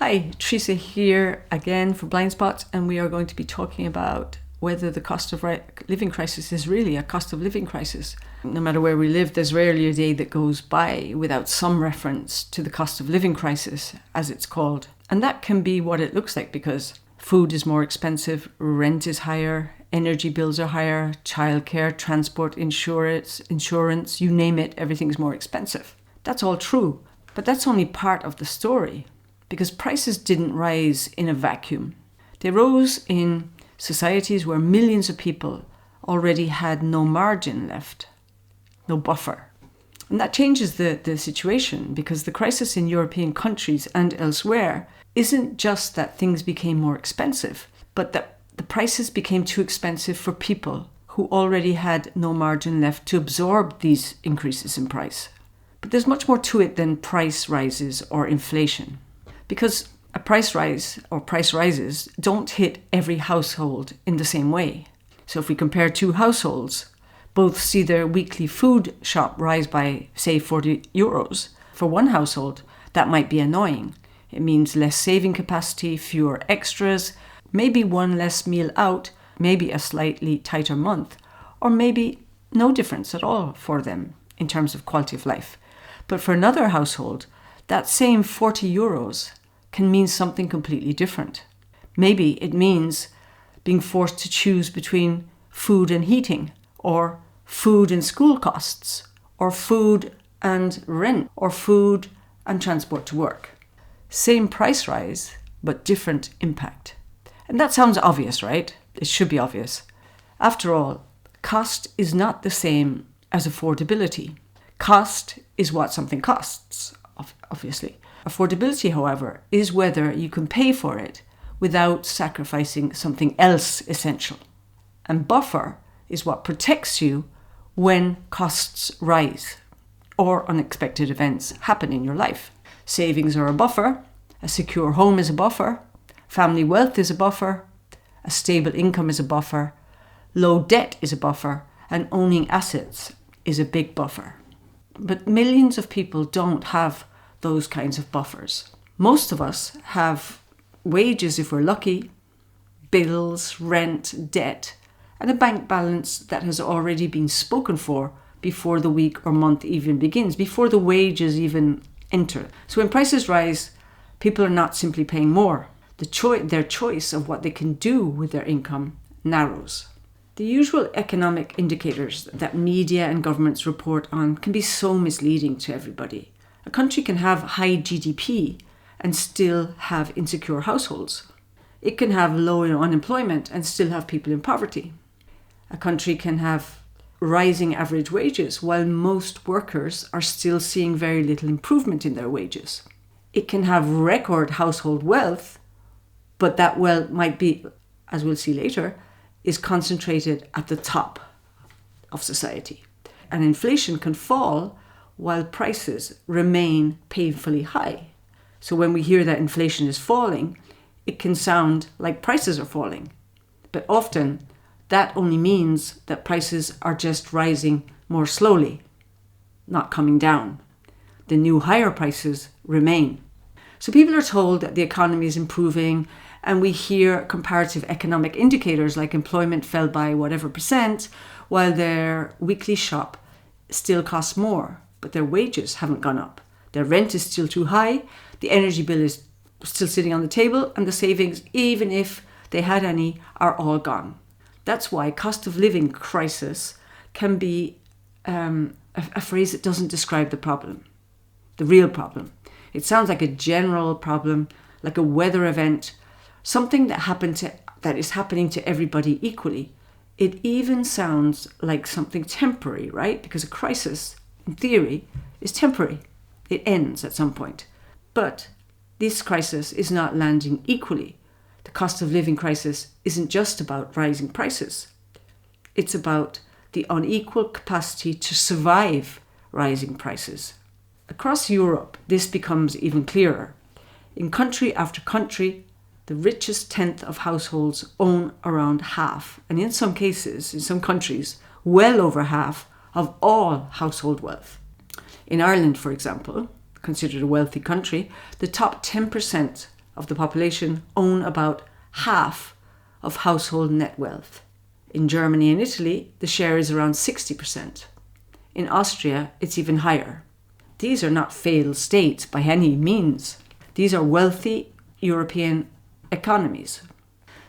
Hi, Teresa here again for Blind Spots, and we are going to be talking about whether the cost of living crisis is really a cost of living crisis. No matter where we live, there's rarely a day that goes by without some reference to the cost of living crisis, as it's called. And that can be what it looks like because food is more expensive, rent is higher, energy bills are higher, childcare, transport, insurance, you name it, everything's more expensive. That's all true, but that's only part of the story. Because prices didn't rise in a vacuum. They rose in societies where millions of people already had no margin left, no buffer. And that changes the situation because the crisis in European countries and elsewhere isn't just that things became more expensive, but that the prices became too expensive for people who already had no margin left to absorb these increases in price. But there's much more to it than price rises or inflation. Because a price rise or price rises don't hit every household in the same way. So if we compare two households, both see their weekly food shop rise by, say, €40. For one household, that might be annoying. It means less saving capacity, fewer extras, maybe one less meal out, maybe a slightly tighter month, or maybe no difference at all for them in terms of quality of life. But for another household, that same €40 can mean something completely different. Maybe it means being forced to choose between food and heating, or food and school costs, or food and rent, or food and transport to work. Same price rise, but different impact. And that sounds obvious, right? It should be obvious. After all, cost is not the same as affordability. Cost is what something costs, obviously. Affordability, however, is whether you can pay for it without sacrificing something else essential. And buffer is what protects you when costs rise or unexpected events happen in your life. Savings are a buffer, a secure home is a buffer, family wealth is a buffer, a stable income is a buffer, low debt is a buffer, and owning assets is a big buffer. But millions of people don't have those kinds of buffers. Most of us have wages if we're lucky, bills, rent, debt, and a bank balance that has already been spoken for before the week or month even begins, before the wages even enter. So when prices rise, people are not simply paying more. Their choice of what they can do with their income narrows. The usual economic indicators that media and governments report on can be so misleading to everybody. A country can have high GDP and still have insecure households. It can have low unemployment and still have people in poverty. A country can have rising average wages while most workers are still seeing very little improvement in their wages. It can have record household wealth, but that wealth might be, as we'll see later, is concentrated at the top of society. And inflation can fall while prices remain painfully high. So when we hear that inflation is falling, it can sound like prices are falling. But often, that only means that prices are just rising more slowly, not coming down. The new higher prices remain. So people are told that the economy is improving, and we hear comparative economic indicators like employment fell by whatever percent, while their weekly shop still costs more, but their wages haven't gone up. Their rent is still too high, the energy bill is still sitting on the table, and the savings, even if they had any, are all gone. That's why cost of living crisis can be a phrase that doesn't describe the problem, the real problem. It sounds like a general problem, like a weather event, something that is happening to everybody equally. It even sounds like something temporary, right? Because a crisis, in theory, is temporary. It ends at some point. But this crisis is not landing equally. The cost of living crisis isn't just about rising prices. It's about the unequal capacity to survive rising prices. Across Europe, this becomes even clearer. In country after country, the richest tenth of households own around half, and in some cases, in some countries, well over half of all household wealth. In Ireland, for example, considered a wealthy country, the top 10% of the population own about half of household net wealth. In Germany and Italy, the share is around 60%. In Austria, it's even higher. These are not failed states by any means. These are wealthy European economies.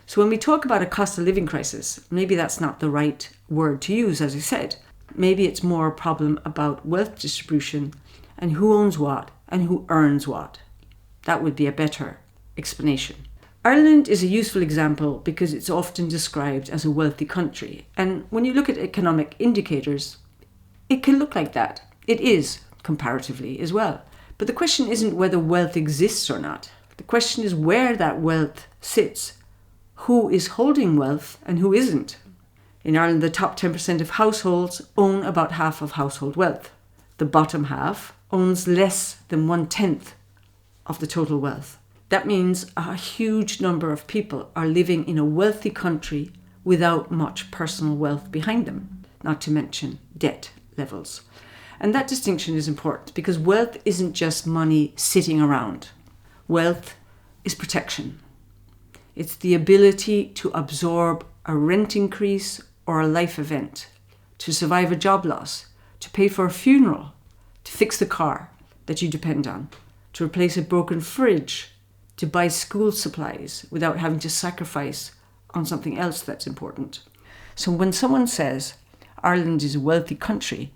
So when we talk about a cost of living crisis, maybe that's not the right word to use, as I said. Maybe it's more a problem about wealth distribution and who owns what and who earns what. That would be a better explanation. Ireland is a useful example because it's often described as a wealthy country. And when you look at economic indicators, it can look like that. It is, comparatively as well. But the question isn't whether wealth exists or not. The question is where that wealth sits. Who is holding wealth and who isn't? In Ireland, the top 10% of households own about half of household wealth. The bottom half owns less than 1/10 of the total wealth. That means a huge number of people are living in a wealthy country without much personal wealth behind them, not to mention debt levels. And that distinction is important because wealth isn't just money sitting around. Wealth is protection. It's the ability to absorb a rent increase or a life event, to survive a job loss, to pay for a funeral, to fix the car that you depend on, to replace a broken fridge, to buy school supplies without having to sacrifice on something else that's important. So when someone says Ireland is a wealthy country,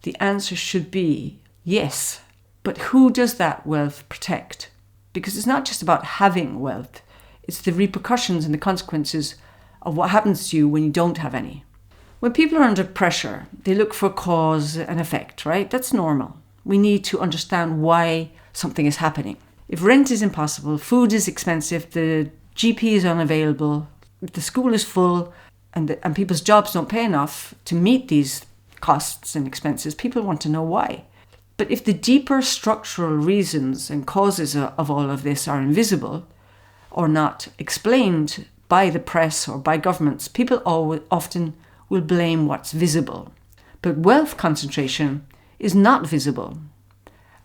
the answer should be yes. But who does that wealth protect? Because it's not just about having wealth, it's the repercussions and the consequences of what happens to you when you don't have any. When people are under pressure, they look for cause and effect, right? That's normal. We need to understand why something is happening. If rent is impossible, food is expensive, the GP is unavailable, if the school is full, and people's jobs don't pay enough to meet these costs and expenses, people want to know why. But if the deeper structural reasons and causes of all of this are invisible or not explained by the press or by governments, people often will blame what's visible. But wealth concentration is not visible.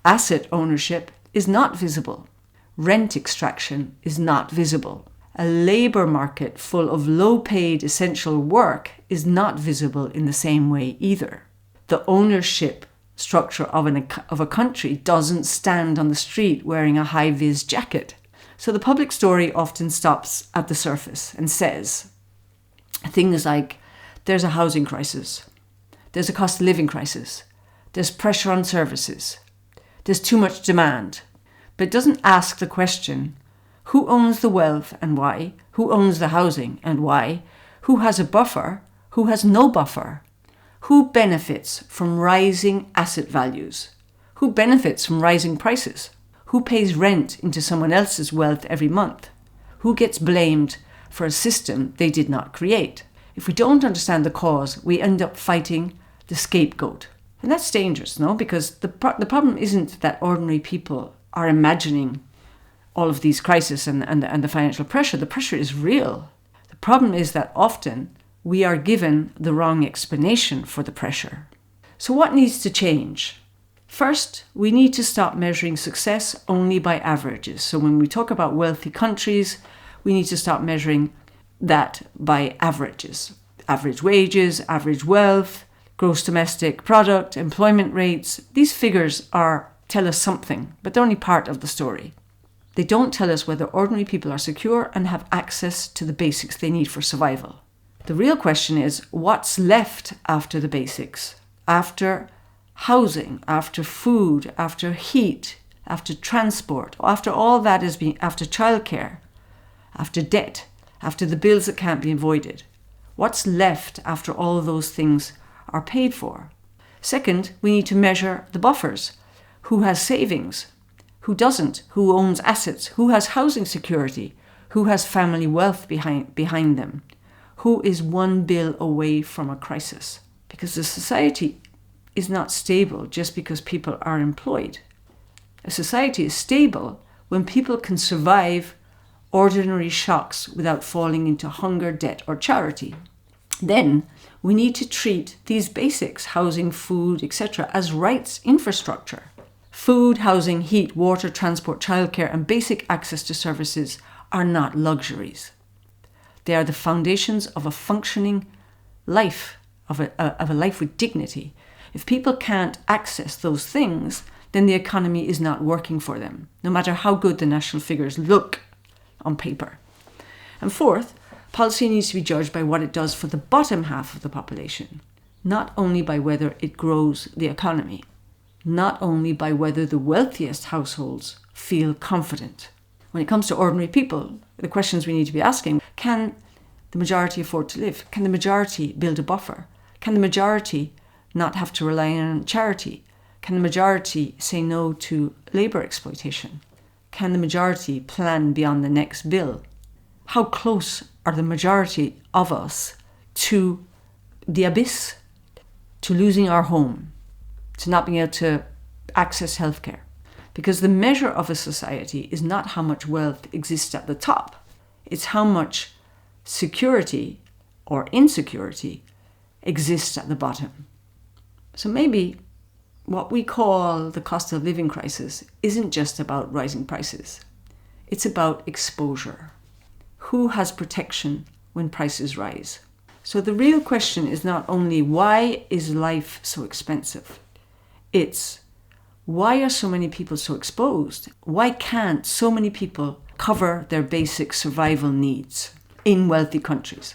Asset ownership is not visible. Rent extraction is not visible. A labour market full of low-paid essential work is not visible in the same way either. The ownership structure of a country doesn't stand on the street wearing a high-vis jacket. So the public story often stops at the surface and says things like, there's a housing crisis, there's a cost of living crisis, there's pressure on services, there's too much demand. But it doesn't ask the question, who owns the wealth and why? Who owns the housing and why? Who has a buffer? Who has no buffer? Who benefits from rising asset values? Who benefits from rising prices? Who pays rent into someone else's wealth every month? Who gets blamed for a system they did not create? If we don't understand the cause, we end up fighting the scapegoat. And that's dangerous, no? Because the problem isn't that ordinary people are imagining all of these crises and the financial pressure. The pressure is real. The problem is that often we are given the wrong explanation for the pressure. So what needs to change? First, we need to stop measuring success only by averages. So when we talk about wealthy countries, we need to stop measuring that by averages. Average wages, average wealth, gross domestic product, employment rates. These figures tell us something, but they're only part of the story. They don't tell us whether ordinary people are secure and have access to the basics they need for survival. The real question is, what's left after the basics? After housing, after food, after heat, after transport, after all that is being, after childcare, after debt, after the bills that can't be avoided. What's left after all those things are paid for? Second, we need to measure the buffers. Who has savings? Who doesn't? Who owns assets? Who has housing security? Who has family wealth behind them? Who is one bill away from a crisis? Because the society is not stable just because people are employed. A society is stable when people can survive ordinary shocks without falling into hunger, debt, or charity. Then we need to treat these basics, housing, food, etc., as rights infrastructure. Food, housing, heat, water, transport, childcare, and basic access to services are not luxuries. They are the foundations of a functioning life, of a life with dignity. If people can't access those things, then the economy is not working for them, no matter how good the national figures look on paper. And fourth, policy needs to be judged by what it does for the bottom half of the population, not only by whether it grows the economy, not only by whether the wealthiest households feel confident. When it comes to ordinary people, the questions we need to be asking: can the majority afford to live? Can the majority build a buffer? Can the majority not have to rely on charity? Can the majority say no to labour exploitation? Can the majority plan beyond the next bill? How close are the majority of us to the abyss, to losing our home, to not being able to access healthcare? Because the measure of a society is not how much wealth exists at the top, it's how much security or insecurity exists at the bottom. So maybe what we call the cost of living crisis isn't just about rising prices. It's about exposure. Who has protection when prices rise? So the real question is not only why is life so expensive? It's why are so many people so exposed? Why can't so many people cover their basic survival needs in wealthy countries?